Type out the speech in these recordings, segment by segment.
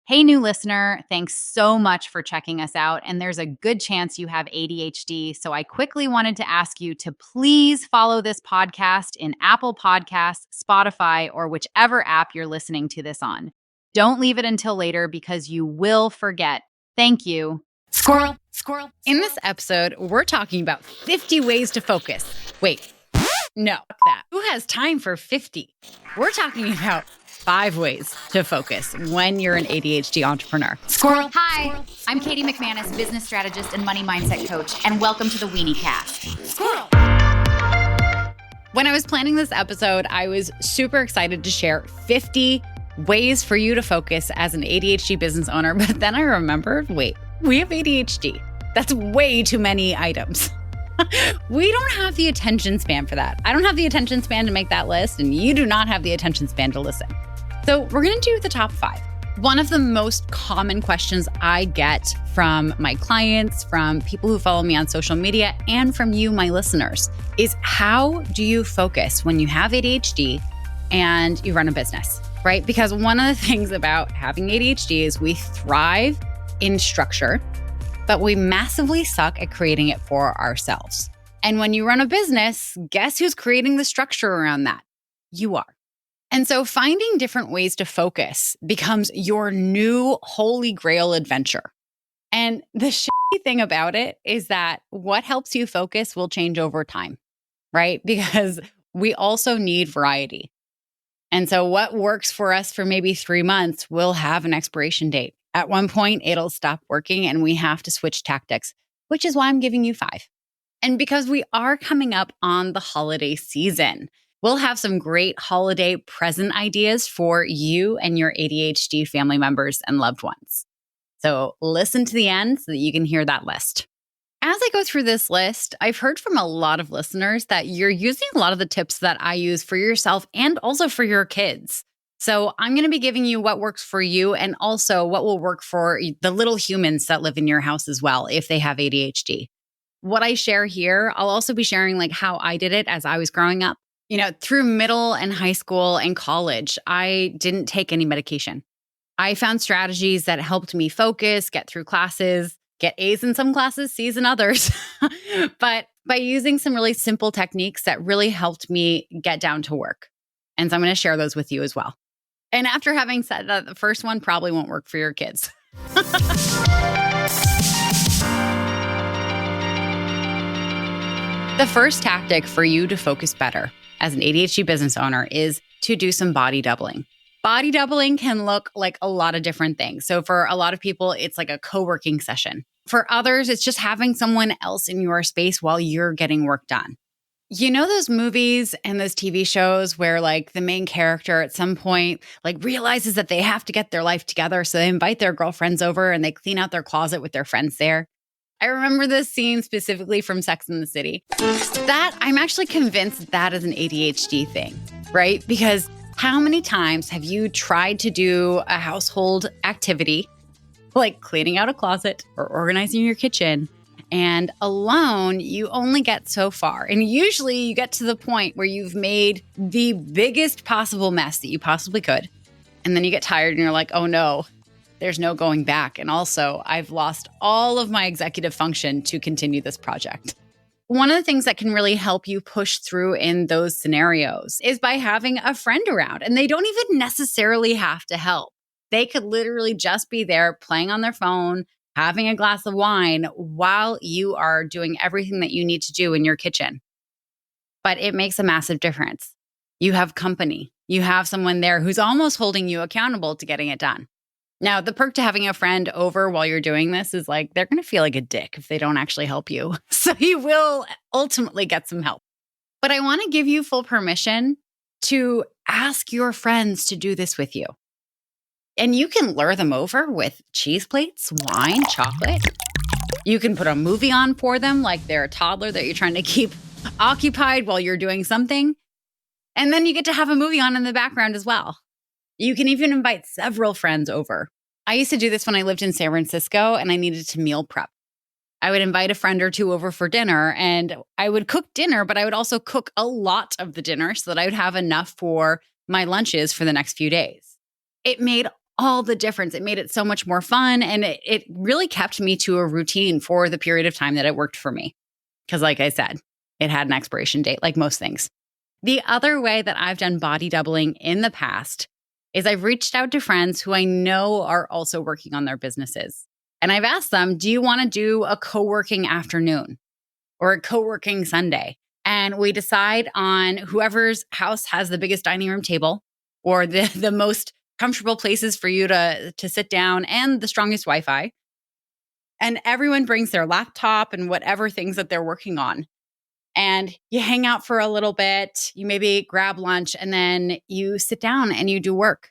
Hey, new listener, thanks so much for checking us out. And there's a good chance you have ADHD. So I quickly wanted to ask you to please follow this podcast in Apple Podcasts, Spotify, or whichever app you're listening to this on. Don't leave it until later because you will forget. Thank you. Squirrel, squirrel. In this episode, we're talking about 50 ways to focus. Wait, no, that. Who has time for 50? We're talking about 5 ways to focus when you're an ADHD entrepreneur. Squirrel. Hi, I'm Katie McManus, business strategist and money mindset coach, and welcome to the Weeniecast. Squirrel. When I was planning this episode, I was super excited to share 50 ways for you to focus as an ADHD business owner, but then I remembered, wait, we have ADHD. That's way too many items. We don't have the attention span for that. I don't have the attention span to make that list, and you do not have the attention span to listen. So we're going to do the top 5. One of the most common questions I get from my clients, from people who follow me on social media, and from you, my listeners, is how do you focus when you have ADHD and you run a business, right? Because one of the things about having ADHD is we thrive in structure, but we massively suck at creating it for ourselves. And when you run a business, guess who's creating the structure around that? You are. And so finding different ways to focus becomes your new holy grail adventure. And the shitty thing about it is that what helps you focus will change over time, right? Because we also need variety. And so what works for us for maybe 3 months will have an expiration date. At one point, it'll stop working and we have to switch tactics, which is why I'm giving you 5. And because we are coming up on the holiday season, we'll have some great holiday present ideas for you and your ADHD family members and loved ones. So listen to the end so that you can hear that list. As I go through this list, I've heard from a lot of listeners that you're using a lot of the tips that I use for yourself and also for your kids. So I'm going to be giving you what works for you and also what will work for the little humans that live in your house as well if they have ADHD. What I share here, I'll also be sharing like how I did it as I was growing up. You know, through middle and high school and college, I didn't take any medication. I found strategies that helped me focus, get through classes, get A's in some classes, C's in others. But by using some really simple techniques that really helped me get down to work. And so I'm going to share those with you as well. And after having said that, the first one probably won't work for your kids. The first tactic for you to focus better as an ADHD business owner is to do some body doubling. Body doubling can look like a lot of different things. So for a lot of people, it's like a co-working session. For others, it's just having someone else in your space while you're getting work done. You know those movies and those TV shows where like the main character at some point like realizes that they have to get their life together. So they invite their girlfriends over and they clean out their closet with their friends there. I remember this scene specifically from Sex and the City. That I'm actually convinced that is an ADHD thing, right? Because how many times have you tried to do a household activity like cleaning out a closet or organizing your kitchen, and alone you only get so far? And usually you get to the point where you've made the biggest possible mess that you possibly could. And then you get tired and you're like, oh no, there's no going back. And also, I've lost all of my executive function to continue this project. One of the things that can really help you push through in those scenarios is by having a friend around. And they don't even necessarily have to help. They could literally just be there playing on their phone, having a glass of wine while you are doing everything that you need to do in your kitchen. But it makes a massive difference. You have company. You have someone there who's almost holding you accountable to getting it done. Now, the perk to having a friend over while you're doing this is like, they're going to feel like a dick if they don't actually help you. So you will ultimately get some help. But I want to give you full permission to ask your friends to do this with you. And you can lure them over with cheese plates, wine, chocolate. You can put a movie on for them like they're a toddler that you're trying to keep occupied while you're doing something. And then you get to have a movie on in the background as well. You can even invite several friends over. I used to do this when I lived in San Francisco and I needed to meal prep. I would invite a friend or two over for dinner and I would cook dinner, but I would also cook a lot of the dinner so that I would have enough for my lunches for the next few days. It made all the difference. It made it so much more fun. And it really kept me to a routine for the period of time that it worked for me. Because like I said, it had an expiration date, like most things. The other way that I've done body doubling in the past is I've reached out to friends who I know are also working on their businesses. And I've asked them, do you want to do a co-working afternoon or a co-working Sunday? And we decide on whoever's house has the biggest dining room table or the most comfortable places for you to sit down and the strongest Wi-Fi. And everyone brings their laptop and whatever things that they're working on. And you hang out for a little bit, you maybe grab lunch, and then you sit down and you do work.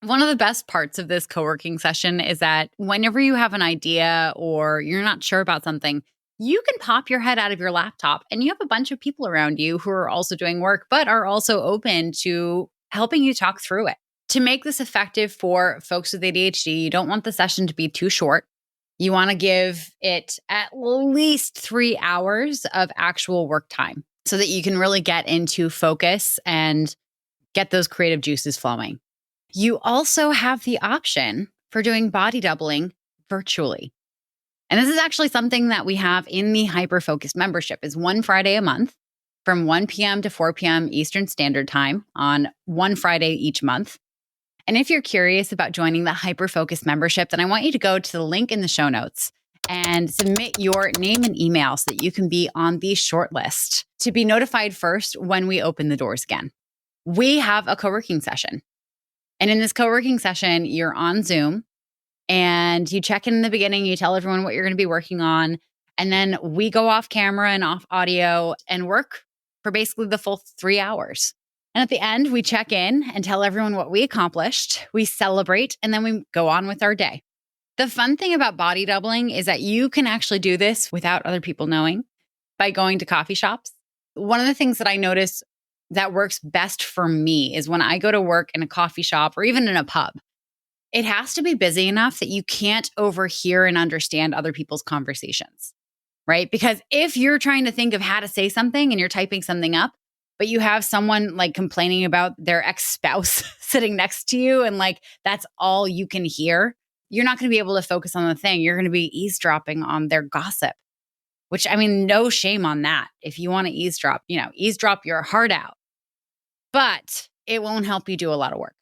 One of the best parts of this co-working session is that whenever you have an idea or you're not sure about something, you can pop your head out of your laptop and you have a bunch of people around you who are also doing work, but are also open to helping you talk through it. To make this effective for folks with ADHD, you don't want the session to be too short. You want to give it at least 3 hours of actual work time so that you can really get into focus and get those creative juices flowing. You also have the option for doing body doubling virtually. And this is actually something that we have in the Hyper-Focused membership is one Friday a month from 1 p.m. to 4 p.m. Eastern Standard Time on one Friday each month. And if you're curious about joining the Hyper-Focused membership, then I want you to go to the link in the show notes and submit your name and email so that you can be on the short list to be notified first when we open the doors again. We have a co-working session. And in this co-working session, you're on Zoom and you check in the beginning, you tell everyone what you're going to be working on. And then we go off camera and off audio and work for basically the full 3 hours. And at the end, we check in and tell everyone what we accomplished. We celebrate, and then we go on with our day. The fun thing about body doubling is that you can actually do this without other people knowing by going to coffee shops. One of the things that I notice that works best for me is when I go to work in a coffee shop or even in a pub, it has to be busy enough that you can't overhear and understand other people's conversations, right? Because if you're trying to think of how to say something and you're typing something up, but you have someone like complaining about their ex-spouse sitting next to you and like that's all you can hear, you're not going to be able to focus on the thing. You're going to be eavesdropping on their gossip, which I mean, no shame on that. If you want to eavesdrop, eavesdrop your heart out, but it won't help you do a lot of work.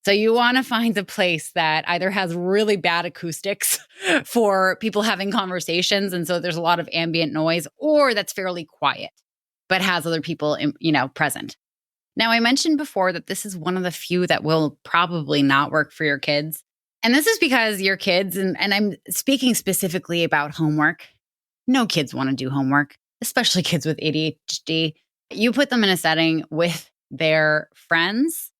So you want to find a place that either has really bad acoustics for people having conversations, and so there's a lot of ambient noise, or that's fairly quiet but has other people, present. Now, I mentioned before that this is one of the few that will probably not work for your kids. And this is because your kids, and I'm speaking specifically about homework. No kids want to do homework, especially kids with ADHD. You put them in a setting with their friends,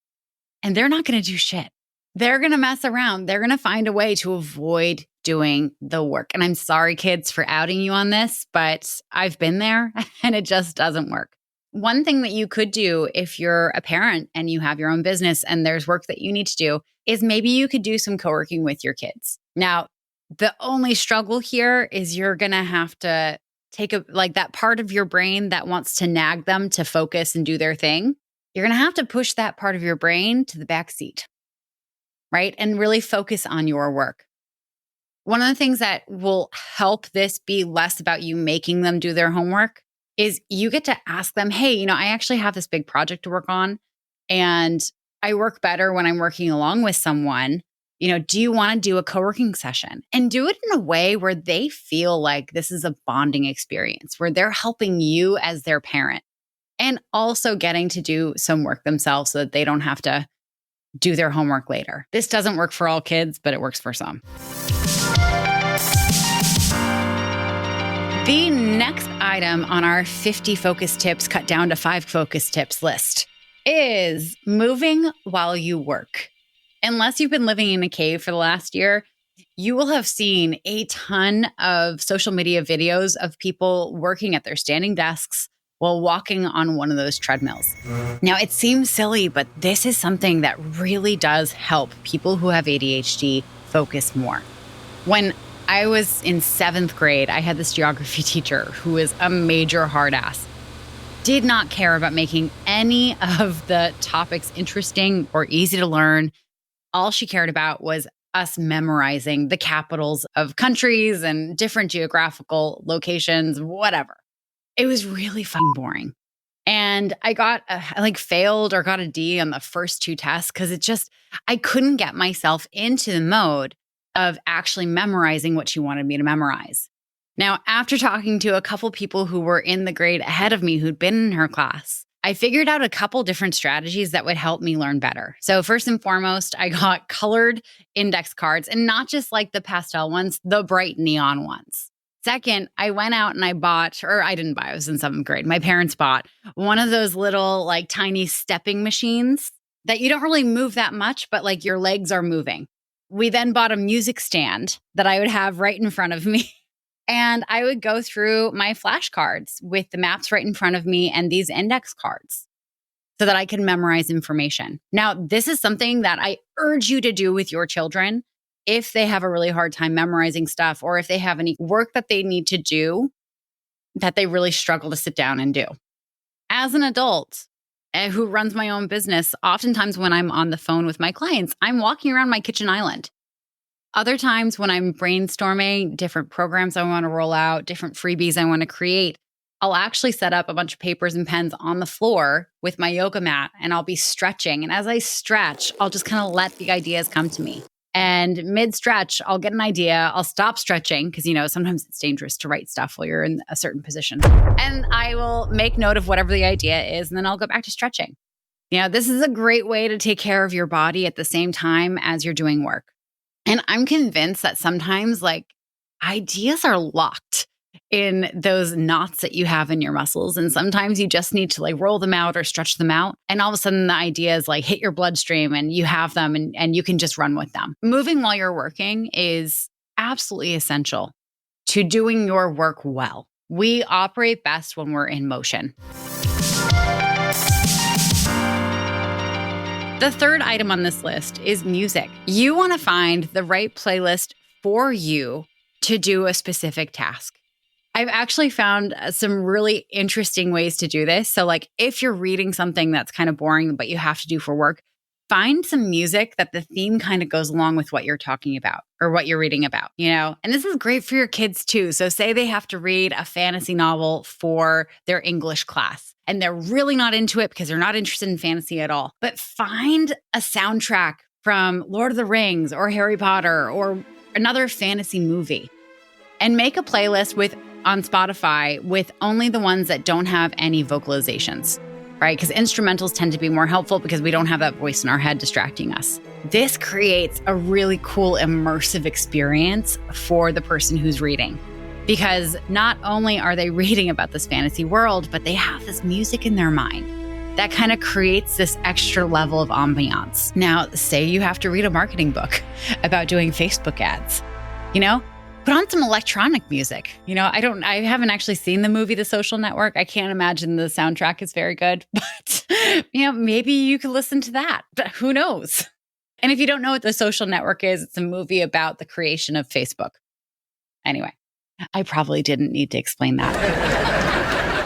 and they're not going to do shit. They're going to mess around. They're going to find a way to avoid doing the work. And I'm sorry, kids, for outing you on this, but I've been there and it just doesn't work. One thing that you could do if you're a parent and you have your own business and there's work that you need to do is maybe you could do some co-working with your kids. Now, the only struggle here is you're going to have to take that part of your brain that wants to nag them to focus and do their thing. You're going to have to push that part of your brain to the back seat, right? And really focus on your work. One of the things that will help this be less about you making them do their homework is you get to ask them, hey, I actually have this big project to work on and I work better when I'm working along with someone. Do you want to do a co-working session? And do it in a way where they feel like this is a bonding experience, where they're helping you as their parent and also getting to do some work themselves so that they don't have to do their homework later. This doesn't work for all kids, but it works for some. The next item on our 50 focus tips cut down to 5 focus tips list is moving while you work. Unless you've been living in a cave for the last year, you will have seen a ton of social media videos of people working at their standing desks while walking on one of those treadmills. Now, it seems silly, but this is something that really does help people who have ADHD focus more. When I was in 7th grade, I had this geography teacher who was a major hard ass. Did not care about making any of the topics interesting or easy to learn. All she cared about was us memorizing the capitals of countries and different geographical locations, whatever. It was really fucking boring. And I failed or got a D on the first 2 tests because I couldn't get myself into the mode of actually memorizing what she wanted me to memorize. Now, after talking to a couple people who were in the grade ahead of me who'd been in her class, I figured out a couple different strategies that would help me learn better. So first and foremost, I got colored index cards, and not just like the pastel ones, the bright neon ones. Second, I went out and I bought, or I didn't buy, I was in 7th grade. My parents bought one of those little like tiny stepping machines that you don't really move that much, but like your legs are moving. We then bought a music stand that I would have right in front of me. And I would go through my flashcards with the maps right in front of me and these index cards so that I can memorize information. Now, this is something that I urge you to do with your children if they have a really hard time memorizing stuff or if they have any work that they need to do that they really struggle to sit down and do. As an adult who runs my own business, oftentimes when I'm on the phone with my clients, I'm walking around my kitchen island. Other times when I'm brainstorming different programs I want to roll out, different freebies I want to create, I'll actually set up a bunch of papers and pens on the floor with my yoga mat and I'll be stretching. And as I stretch, I'll just kind of let the ideas come to me. And mid-stretch, I'll get an idea. I'll stop stretching because, sometimes it's dangerous to write stuff while you're in a certain position. And I will make note of whatever the idea is, and then I'll go back to stretching. This is a great way to take care of your body at the same time as you're doing work. And I'm convinced that sometimes ideas are locked in those knots that you have in your muscles. And sometimes you just need to roll them out or stretch them out. And all of a sudden the ideas hit your bloodstream and you have them and you can just run with them. Moving while you're working is absolutely essential to doing your work well. We operate best when we're in motion. The third item on this list is music. You want to find the right playlist for you to do a specific task. I've actually found some really interesting ways to do this. So if you're reading something that's kind of boring, but you have to do for work, find some music that the theme kind of goes along with what you're talking about or what you're reading about, And this is great for your kids too. So say they have to read a fantasy novel for their English class and they're really not into it because they're not interested in fantasy at all. But find a soundtrack from Lord of the Rings or Harry Potter or another fantasy movie and make a playlist on Spotify with only the ones that don't have any vocalizations, right? Because instrumentals tend to be more helpful because we don't have that voice in our head distracting us. This creates a really cool immersive experience for the person who's reading. Because not only are they reading about this fantasy world, but they have this music in their mind that kind of creates this extra level of ambiance. Now, say you have to read a marketing book about doing Facebook ads, put on some electronic music. I haven't actually seen the movie The Social Network. I can't imagine the soundtrack is very good, but maybe you could listen to that. Who knows? And if you don't know what The Social Network is, it's a movie about the creation of Facebook. Anyway, I probably didn't need to explain that.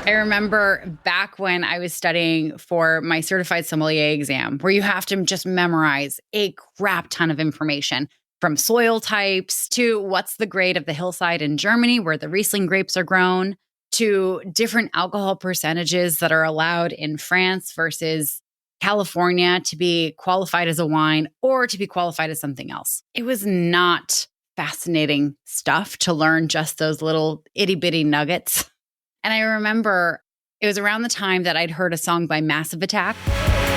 I remember back when I was studying for my certified sommelier exam, where you have to just memorize a crap ton of information. From soil types to what's the grade of the hillside in Germany where the Riesling grapes are grown, to different alcohol percentages that are allowed in France versus California to be qualified as a wine or to be qualified as something else. It was not fascinating stuff to learn just those little itty bitty nuggets. And I remember it was around the time that I'd heard a song by Massive Attack,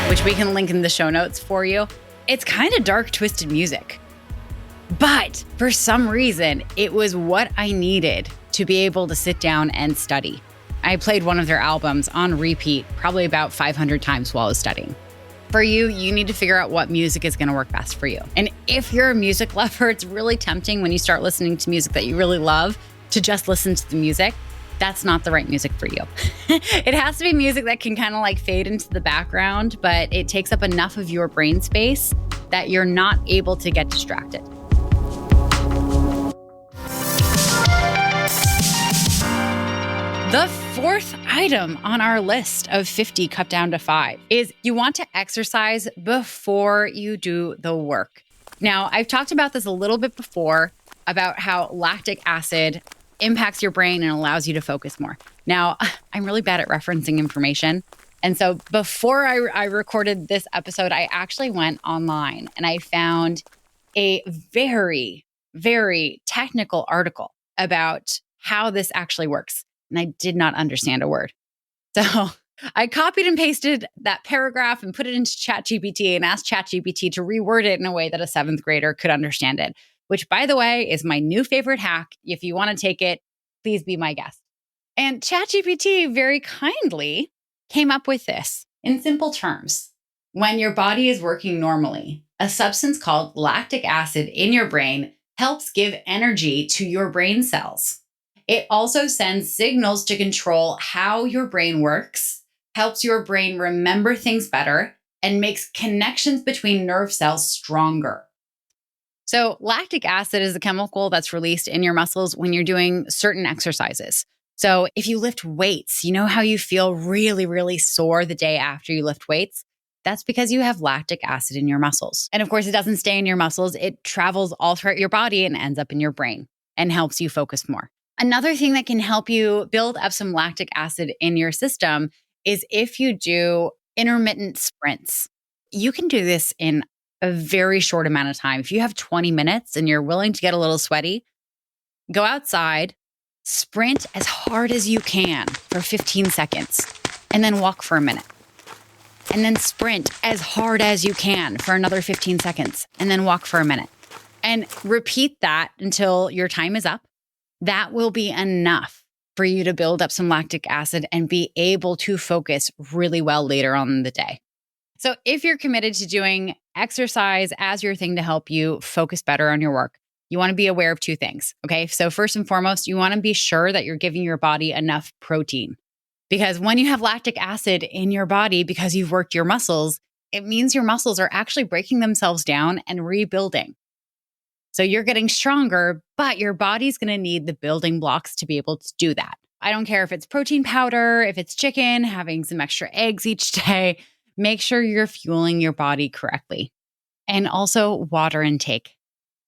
which we can link in the show notes for you. It's kind of dark, twisted music. But for some reason, it was what I needed to be able to sit down and study. I played one of their albums on repeat probably about 500 times while I was studying. For you, you need to figure out what music is going to work best for you. And if you're a music lover, it's really tempting when you start listening to music that you really love to just listen to the music. That's not the right music for you. It has to be music that can kind of fade into the background, but it takes up enough of your brain space that you're not able to get distracted. The fourth item on our list of 50 cut down to 5 is you want to exercise before you do the work. Now, I've talked about this a little bit before about how lactic acid impacts your brain and allows you to focus more. Now, I'm really bad at referencing information. And so before I recorded this episode, I actually went online and I found a very, very technical article about how this actually works. And I did not understand a word. So I copied and pasted that paragraph and put it into ChatGPT and asked ChatGPT to reword it in a way that a 7th grader could understand it, which, by the way, is my new favorite hack. If you want to take it, please be my guest. And ChatGPT very kindly came up with this in simple terms. When your body is working normally, a substance called lactic acid in your brain helps give energy to your brain cells. It also sends signals to control how your brain works, helps your brain remember things better, and makes connections between nerve cells stronger. So lactic acid is a chemical that's released in your muscles when you're doing certain exercises. So if you lift weights, you know how you feel really, really sore the day after you lift weights? That's because you have lactic acid in your muscles. And of course, it doesn't stay in your muscles. It travels all throughout your body and ends up in your brain and helps you focus more. Another thing that can help you build up some lactic acid in your system is if you do intermittent sprints. You can do this in a very short amount of time. If you have 20 minutes and you're willing to get a little sweaty, go outside, sprint as hard as you can for 15 seconds, and then walk for a minute. And then sprint as hard as you can for another 15 seconds, and then walk for a minute. And repeat that until your time is up. That will be enough for you to build up some lactic acid and be able to focus really well later on in the day. So if you're committed to doing exercise as your thing to help you focus better on your work, you want to be aware of 2 things. Okay. So first and foremost, you want to be sure that you're giving your body enough protein. Because when you have lactic acid in your body because you've worked your muscles, it means your muscles are actually breaking themselves down and rebuilding. So you're getting stronger, but your body's going to need the building blocks to be able to do that. I don't care if it's protein powder, if it's chicken, having some extra eggs each day, make sure you're fueling your body correctly. And also water intake.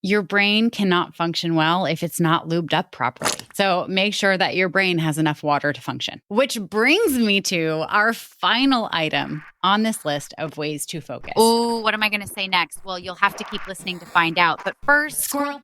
Your brain cannot function well if it's not lubed up properly. So make sure that your brain has enough water to function. Which brings me to our final item on this list of ways to focus. Oh, what am I going to say next? Well, you'll have to keep listening to find out. But first, squirrel.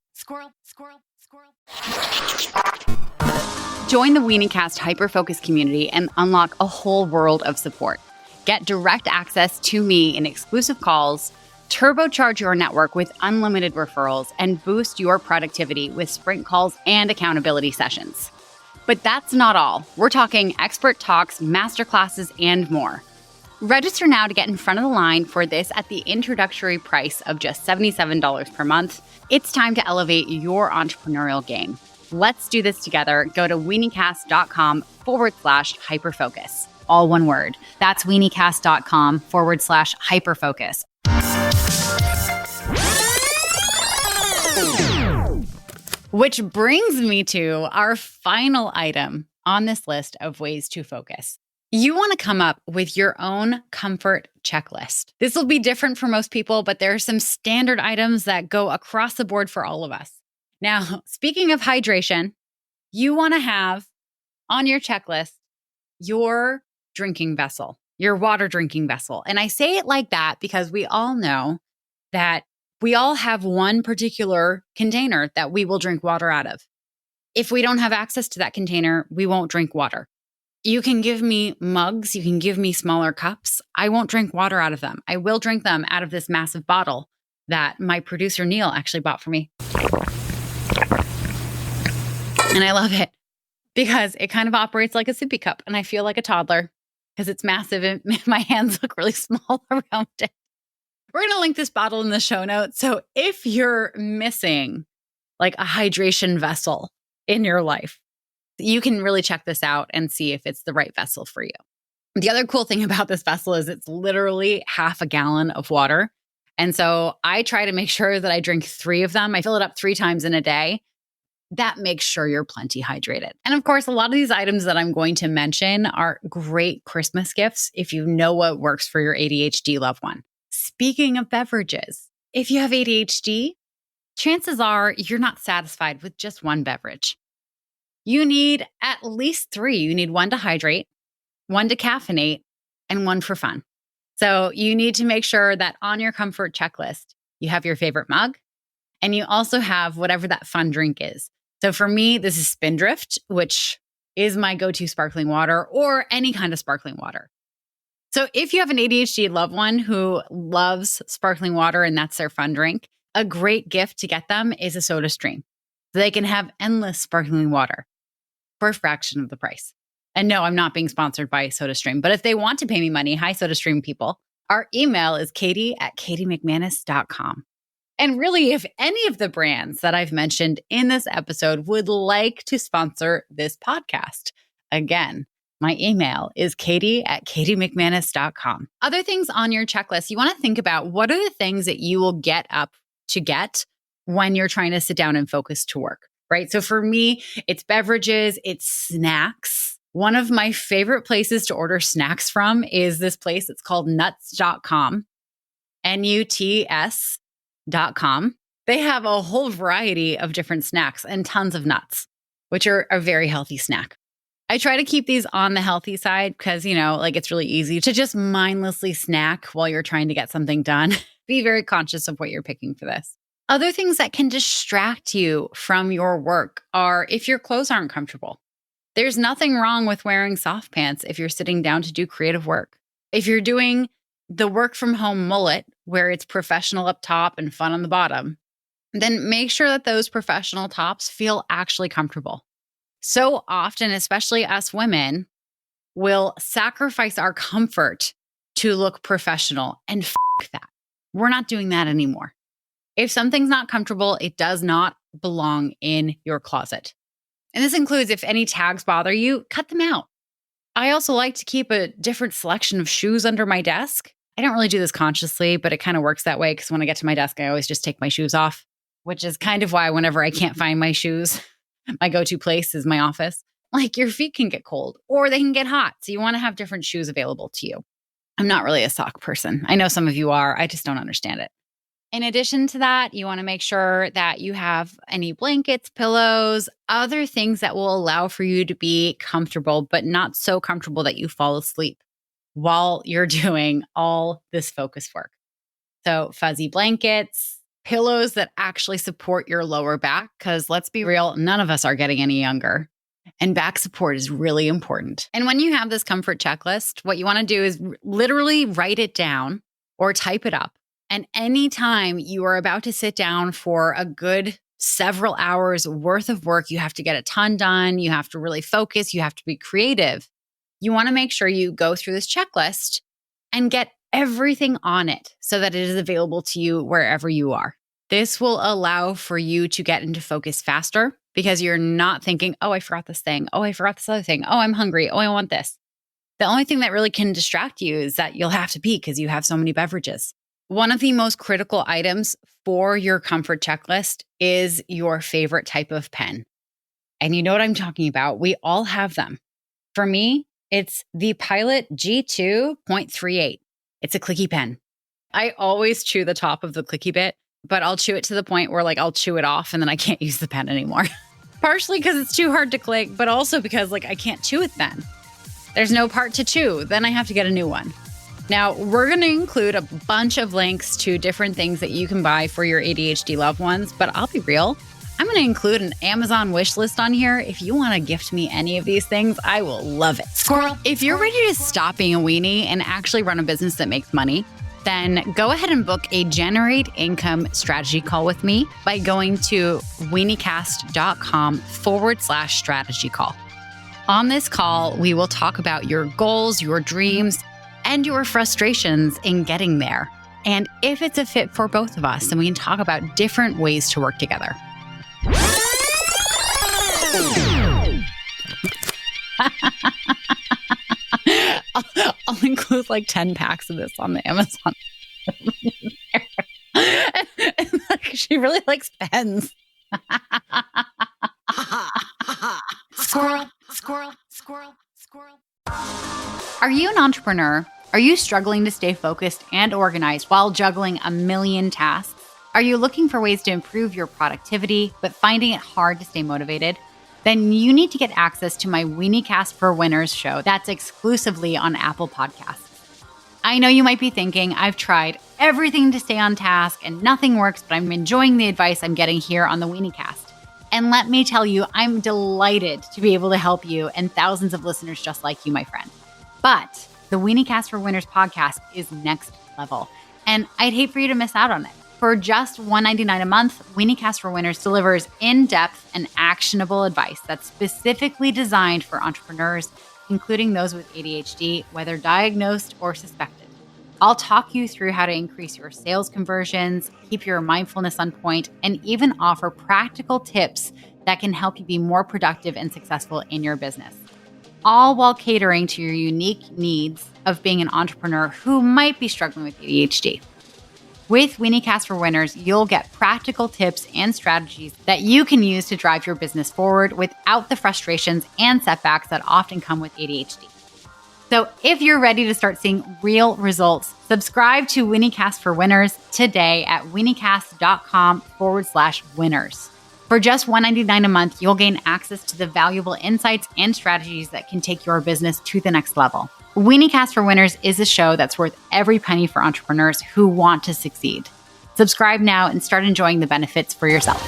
Join the Weeniecast Hyperfocus community and unlock a whole world of support. Get direct access to me in exclusive calls, turbocharge your network with unlimited referrals, and boost your productivity with sprint calls and accountability sessions. But that's not all. We're talking expert talks, masterclasses, and more. Register now to get in front of the line for this at the introductory price of just $77 per month. It's time to elevate your entrepreneurial game. Let's do this together. Go to weeniecast.com/hyperfocus. All one word. That's weeniecast.com/hyperfocus. Which brings me to our final item on this list of ways to focus. You want to come up with your own comfort checklist. This will be different for most people, but there are some standard items that go across the board for all of us. Now, speaking of hydration, you want to have on your checklist your drinking vessel, your water drinking vessel. And I say it like that because we all know that we all have one particular container that we will drink water out of. If we don't have access to that container, we won't drink water. You can give me mugs, you can give me smaller cups. I won't drink water out of them. I will drink them out of this massive bottle that my producer Neil actually bought for me. And I love it because it kind of operates like a sippy cup and I feel like a toddler because it's massive and my hands look really small around it. We're going to link this bottle in the show notes. So if you're missing like a hydration vessel in your life, you can really check this out and see if it's the right vessel for you. The other cool thing about this vessel is it's literally half a gallon of water. And so I try to make sure that I drink 3 of them. I fill it up 3 times in a day. that makes sure you're plenty hydrated. And of course, a lot of these items that I'm going to mention are great Christmas gifts if you know what works for your ADHD loved one. Speaking of beverages, if you have ADHD, chances are you're not satisfied with just one beverage. You need at least 3. You need 1 to hydrate, 1 to caffeinate, and 1 for fun. So you need to make sure that on your comfort checklist, you have your favorite mug and you also have whatever that fun drink is. So for me, this is Spindrift, which is my go-to sparkling water or any kind of sparkling water. So if you have an ADHD loved one who loves sparkling water and that's their fun drink, a great gift to get them is a Soda Stream. So they can have endless sparkling water for a fraction of the price. And no, I'm not being sponsored by SodaStream, but if they want to pay me money, hi SodaStream people, our email is katie@katiemcmanus.com. And really, if any of the brands that I've mentioned in this episode would like to sponsor this podcast, again, my email is katie@katiemcmanus.com. Other things on your checklist, you want to think about what are the things that you will get up to get when you're trying to sit down and focus to work, right? So for me, it's beverages, it's snacks. One of my favorite places to order snacks from is this place. It's called nuts.com, nuts.com. They have a whole variety of different snacks and tons of nuts, which are a very healthy snack. I try to keep these on the healthy side because, it's really easy to just mindlessly snack while you're trying to get something done. Be very conscious of what you're picking for this. Other things that can distract you from your work are if your clothes aren't comfortable. There's nothing wrong with wearing soft pants if you're sitting down to do creative work. If you're doing the work from home mullet, where it's professional up top and fun on the bottom, then make sure that those professional tops feel actually comfortable. So often, especially us women, will sacrifice our comfort to look professional, and that. We're not doing that anymore. If something's not comfortable, it does not belong in your closet. And this includes if any tags bother you, cut them out. I also like to keep a different selection of shoes under my desk. I don't really do this consciously, but it kind of works that way because when I get to my desk, I always just take my shoes off, which is kind of why whenever I can't find my shoes, my go-to place is my office. Like your feet can get cold or they can get hot. So you want to have different shoes available to you. I'm not really a sock person. I know some of you are. I just don't understand it. In addition to that, you want to make sure that you have any blankets, pillows, other things that will allow for you to be comfortable, but not so comfortable that you fall asleep while you're doing all this focus work. So fuzzy blankets, pillows that actually support your lower back, because let's be real, none of us are getting any younger. And back support is really important. And when you have this comfort checklist, what you want to do is literally write it down or type it up. And anytime you are about to sit down for a good several hours worth of work, you have to get a ton done. You have to really focus. You have to be creative. You want to make sure you go through this checklist and get everything on it so that it is available to you wherever you are. This will allow for you to get into focus faster because you're not thinking, oh, I forgot this thing. Oh, I forgot this other thing. Oh, I'm hungry. Oh, I want this. The only thing that really can distract you is that you'll have to pee because you have so many beverages. One of the most critical items for your comfort checklist is your favorite type of pen. And you know what I'm talking about. We all have them. For me, it's the Pilot G2.38. It's a clicky pen. I always chew the top of the clicky bit, but I'll chew it to the point where I'll chew it off and then I can't use the pen anymore. Partially because it's too hard to click, but also because I can't chew it then. There's no part to chew. Then I have to get a new one. Now, we're going to include a bunch of links to different things that you can buy for your ADHD loved ones, but I'll be real. I'm going to include an Amazon wish list on here. If you want to gift me any of these things, I will love it. Squirrel. If you're ready to stop being a weenie and actually run a business that makes money, then go ahead and book a Generate Income strategy call with me by going to weeniecast.com/strategy call. On this call, we will talk about your goals, your dreams, and your frustrations in getting there. And if it's a fit for both of us, then we can talk about different ways to work together. I'll include 10 packs of this on the Amazon. She really likes pens. Are you an entrepreneur? Are you struggling to stay focused and organized while juggling a million tasks? Are you looking for ways to improve your productivity, but finding it hard to stay motivated? Then you need to get access to my Weeniecast for Winners show that's exclusively on Apple Podcasts. I know you might be thinking, I've tried everything to stay on task and nothing works, but I'm enjoying the advice I'm getting here on the Weeniecast. And let me tell you, I'm delighted to be able to help you and thousands of listeners just like you, my friend. But the Weeniecast for Winners podcast is next level, and I'd hate for you to miss out on it. For just $1.99 a month, Weeniecast for Winners delivers in-depth and actionable advice that's specifically designed for entrepreneurs, including those with ADHD, whether diagnosed or suspected. I'll talk you through how to increase your sales conversions, keep your mindfulness on point, and even offer practical tips that can help you be more productive and successful in your business, all while catering to your unique needs of being an entrepreneur who might be struggling with ADHD. With Weeniecast for Winners, you'll get practical tips and strategies that you can use to drive your business forward without the frustrations and setbacks that often come with ADHD. So if you're ready to start seeing real results, subscribe to Weeniecast for Winners today at weeniecast.com/winners. For just $1.99 a month, you'll gain access to the valuable insights and strategies that can take your business to the next level. Weeniecast for Winners is a show that's worth every penny for entrepreneurs who want to succeed. Subscribe now and start enjoying the benefits for yourself.